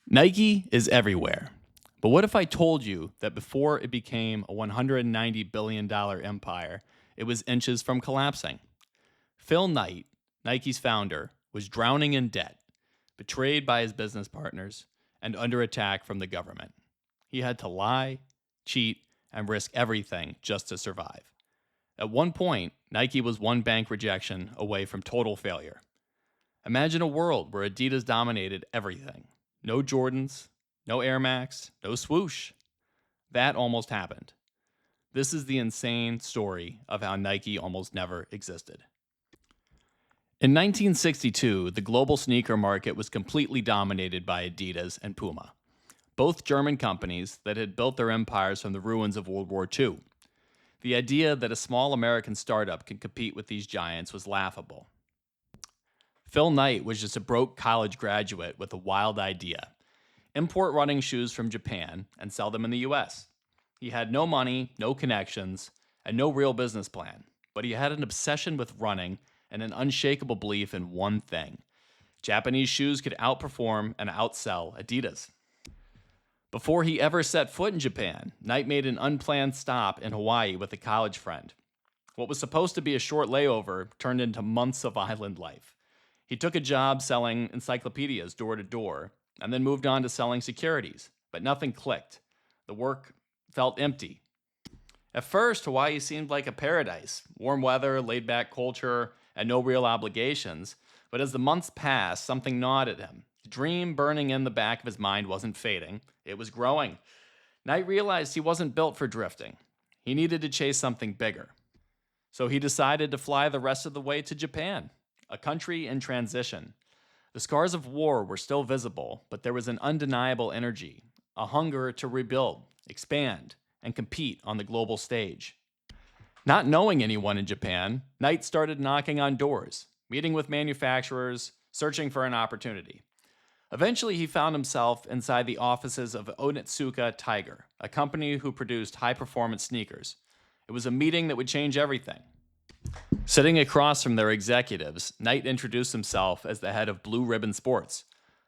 Nike is everywhere. But what if I told you that before it became a $190 billion empire, it was inches from collapsing? Phil Knight, Nike's founder, was drowning in debt, betrayed by his business partners, and under attack from the government. He had to lie, cheat, and risk everything just to survive. At one point, Nike was one bank rejection away from total failure. Imagine a world where Adidas dominated everything. No Jordans, no Air Max, no Swoosh. That almost happened. This is the insane story of how Nike almost never existed. In 1962, the global sneaker market was completely dominated by Adidas and Puma, both German companies that had built their empires from the ruins of World War II. The idea that a small American startup could compete with these giants was laughable. Phil Knight was just a broke college graduate with a wild idea: import running shoes from Japan and sell them in the US. He had no money, no connections, and no real business plan, but he had an obsession with running and an unshakable belief in one thing: Japanese shoes could outperform and outsell Adidas. Before he ever set foot in Japan, Knight made an unplanned stop in Hawaii with a college friend. What was supposed to be a short layover turned into months of island life. He took a job selling encyclopedias door to door and then moved on to selling securities, but nothing clicked. The work felt empty. At first, Hawaii seemed like a paradise: warm weather, laid back culture, and no real obligations. But as the months passed, something gnawed at him. The dream burning in the back of his mind wasn't fading, it was growing. Knight realized he wasn't built for drifting. He needed to chase something bigger. So he decided to fly the rest of the way to Japan, a country in transition. The scars of war were still visible, but there was an undeniable energy, a hunger to rebuild, expand, and compete on the global stage. Not knowing anyone in Japan, Knight started knocking on doors, meeting with manufacturers, searching for an opportunity. Eventually, he found himself inside the offices of Onitsuka Tiger, a company who produced high-performance sneakers. It was a meeting that would change everything. Sitting across from their executives, Knight introduced himself as the head of Blue Ribbon Sports,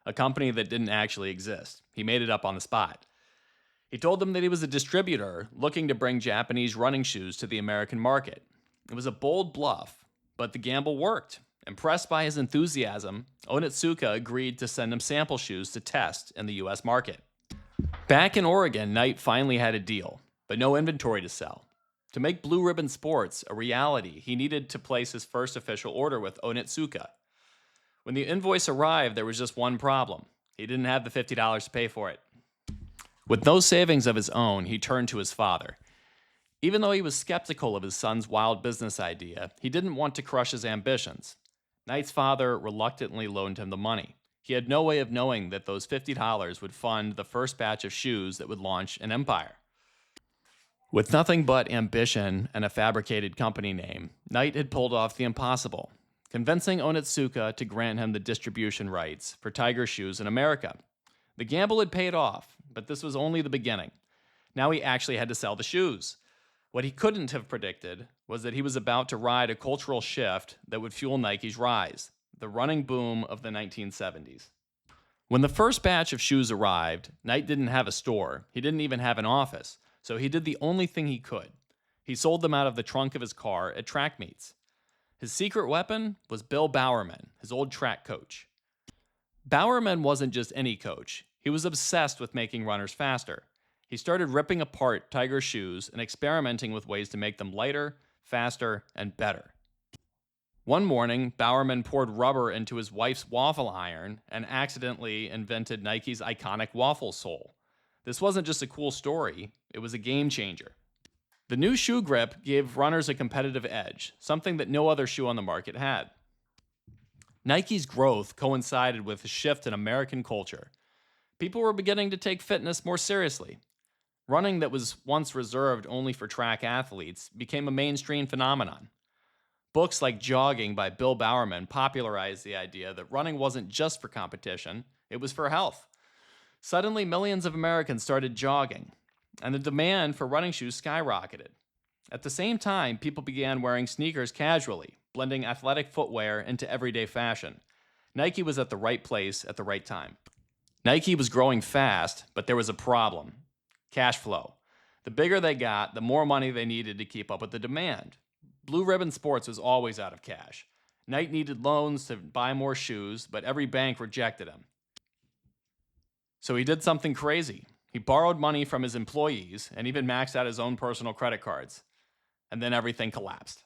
a company that didn't actually exist. He made it up on the spot. He told them that he was a distributor looking to bring Japanese running shoes to the American market. It was a bold bluff, but the gamble worked. Impressed by his enthusiasm, Onitsuka agreed to send him sample shoes to test in the US market. Back in Oregon, Knight finally had a deal, but no inventory to sell. To make Blue Ribbon Sports a reality, he needed to place his first official order with Onitsuka. When the invoice arrived, there was just one problem: he didn't have the $50 to pay for it. With no savings of his own, he turned to his father. Even though he was skeptical of his son's wild business idea, he didn't want to crush his ambitions. Knight's father reluctantly loaned him the money. He had no way of knowing that those $50 would fund the first batch of shoes that would launch an empire. With nothing but ambition and a fabricated company name, Knight had pulled off the impossible, convincing Onitsuka to grant him the distribution rights for Tiger shoes in America. The gamble had paid off, but this was only the beginning. Now he actually had to sell the shoes. What he couldn't have predicted was that he was about to ride a cultural shift that would fuel Nike's rise, the running boom of the 1970s. When the first batch of shoes arrived, Knight didn't have a store. He didn't even have an office, so he did the only thing he could. He sold them out of the trunk of his car at track meets. His secret weapon was Bill Bowerman, his old track coach. Bowerman wasn't just any coach. He was obsessed with making runners faster. He started ripping apart Tiger shoes and experimenting with ways to make them lighter, faster, and better. One morning, Bowerman poured rubber into his wife's waffle iron and accidentally invented Nike's iconic waffle sole. This wasn't just a cool story, it was a game changer. The new shoe grip gave runners a competitive edge, something that no other shoe on the market had. Nike's growth coincided with a shift in American culture. People were beginning to take fitness more seriously. Running that was once reserved only for track athletes became a mainstream phenomenon. Books like Jogging by Bill Bowerman popularized the idea that running wasn't just for competition, it was for health. Suddenly, millions of Americans started jogging, and the demand for running shoes skyrocketed. At the same time, people began wearing sneakers casually, blending athletic footwear into everyday fashion. Nike was at the right place at the right time. Nike was growing fast, but there was a problem: cash flow. The bigger they got, the more money they needed to keep up with the demand. Blue Ribbon Sports was always out of cash. Nike needed loans to buy more shoes, but every bank rejected him. So he did something crazy. He borrowed money from his employees and even maxed out his own personal credit cards. And then everything collapsed.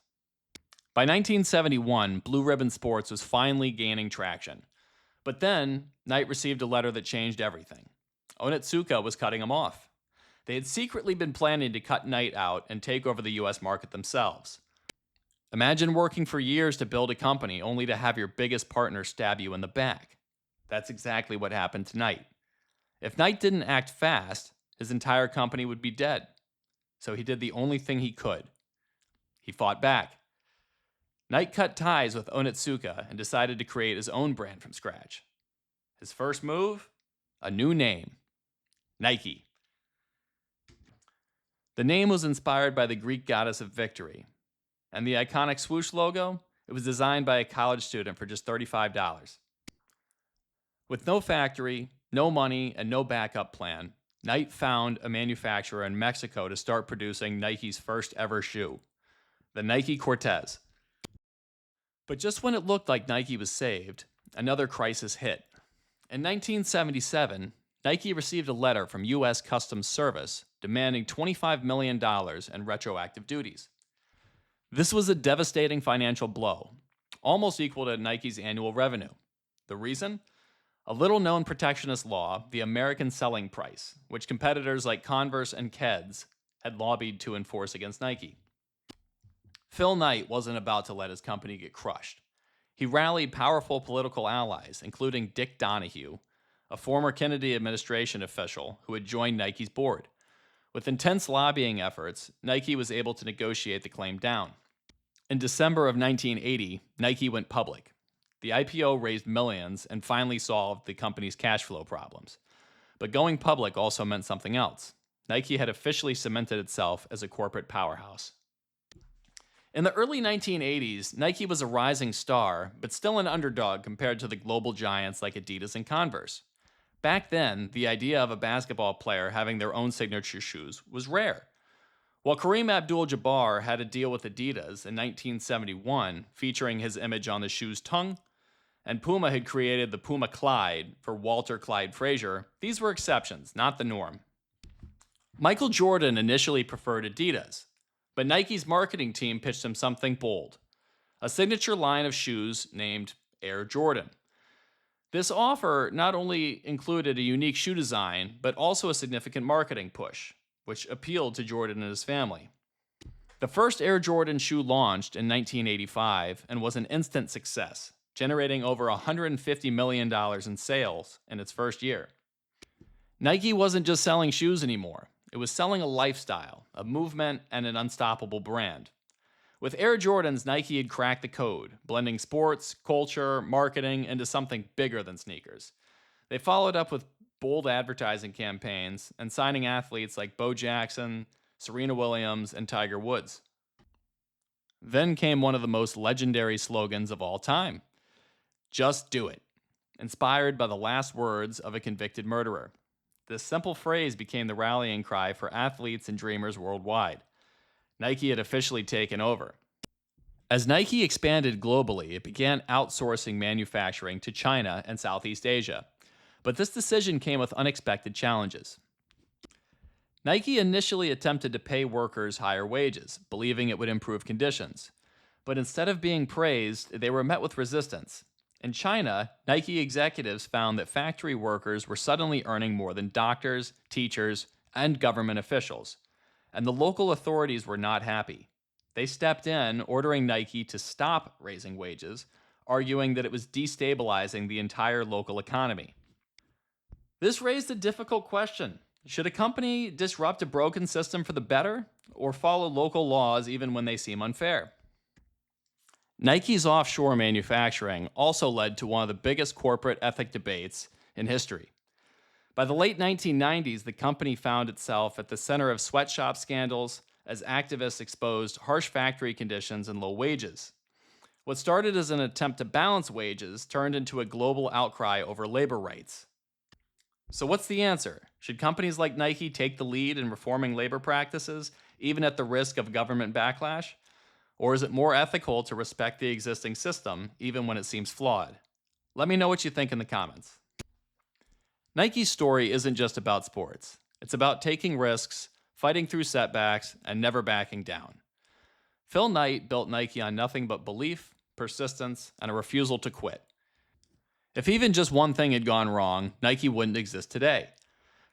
By 1971, Blue Ribbon Sports was finally gaining traction. But then, Knight received a letter that changed everything. Onitsuka was cutting him off. They had secretly been planning to cut Knight out and take over the US market themselves. Imagine working for years to build a company only to have your biggest partner stab you in the back. That's exactly what happened to Knight. If Knight didn't act fast, his entire company would be dead. So he did the only thing he could. He fought back. Knight cut ties with Onitsuka and decided to create his own brand from scratch. His first move? A new name: Nike. The name was inspired by the Greek goddess of victory. And the iconic swoosh logo? It was designed by a college student for just $35. With no factory, no money, and no backup plan, Knight found a manufacturer in Mexico to start producing Nike's first ever shoe, the Nike Cortez. But just when it looked like Nike was saved, another crisis hit. In 1977, Nike received a letter from U.S. Customs Service demanding $25 million in retroactive duties. This was a devastating financial blow, almost equal to Nike's annual revenue. The reason? A little-known protectionist law, the American Selling Price, which competitors like Converse and Keds had lobbied to enforce against Nike. Phil Knight wasn't about to let his company get crushed. He rallied powerful political allies, including Dick Donahue, a former Kennedy administration official who had joined Nike's board. With intense lobbying efforts, Nike was able to negotiate the claim down. In December of 1980, Nike went public. The IPO raised millions and finally solved the company's cash flow problems. But going public also meant something else. Nike had officially cemented itself as a corporate powerhouse. In the early 1980s, Nike was a rising star, but still an underdog compared to the global giants like Adidas and Converse. Back then, the idea of a basketball player having their own signature shoes was rare. While Kareem Abdul-Jabbar had a deal with Adidas in 1971 featuring his image on the shoe's tongue, and Puma had created the Puma Clyde for Walter Clyde Frazier, these were exceptions, not the norm. Michael Jordan initially preferred Adidas, but Nike's marketing team pitched him something bold: a signature line of shoes named Air Jordan. This offer not only included a unique shoe design, but also a significant marketing push, which appealed to Jordan and his family. The first Air Jordan shoe launched in 1985 and was an instant success, generating over $150 million in sales in its first year. Nike wasn't just selling shoes anymore. It was selling a lifestyle, a movement, and an unstoppable brand. With Air Jordans, Nike had cracked the code, blending sports, culture, marketing into something bigger than sneakers. They followed up with bold advertising campaigns and signing athletes like Bo Jackson, Serena Williams, and Tiger Woods. Then came one of the most legendary slogans of all time: "Just do it," inspired by the last words of a convicted murderer. This simple phrase became the rallying cry for athletes and dreamers worldwide. Nike had officially taken over. As Nike expanded globally, it began outsourcing manufacturing to China and Southeast Asia. But this decision came with unexpected challenges. Nike initially attempted to pay workers higher wages, believing it would improve conditions. But instead of being praised, they were met with resistance. In China, Nike executives found that factory workers were suddenly earning more than doctors, teachers, and government officials. And the local authorities were not happy. They stepped in, ordering Nike to stop raising wages, arguing that it was destabilizing the entire local economy. This raised a difficult question. Should a company disrupt a broken system for the better, or follow local laws even when they seem unfair? Nike's offshore manufacturing also led to one of the biggest corporate ethic debates in history. By the late 1990s, the company found itself at the center of sweatshop scandals as activists exposed harsh factory conditions and low wages. What started as an attempt to balance wages turned into a global outcry over labor rights. So, what's the answer? Should companies like Nike take the lead in reforming labor practices, even at the risk of government backlash? Or is it more ethical to respect the existing system, even when it seems flawed? Let me know what you think in the comments. Nike's story isn't just about sports, it's about taking risks, fighting through setbacks, and never backing down. Phil Knight built Nike on nothing but belief, persistence, and a refusal to quit. If even just one thing had gone wrong, Nike wouldn't exist today.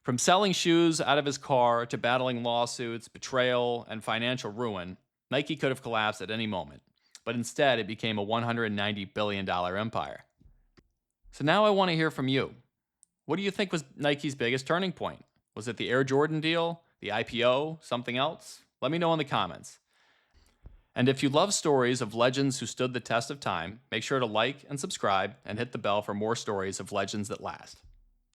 From selling shoes out of his car to battling lawsuits, betrayal, and financial ruin, Nike could have collapsed at any moment. But instead, it became a $190 billion empire. So now I want to hear from you. What do you think was Nike's biggest turning point? Was it the Air Jordan deal, the IPO, something else? Let me know in the comments. And if you love stories of legends who stood the test of time, make sure to like and subscribe and hit the bell for more stories of legends that last.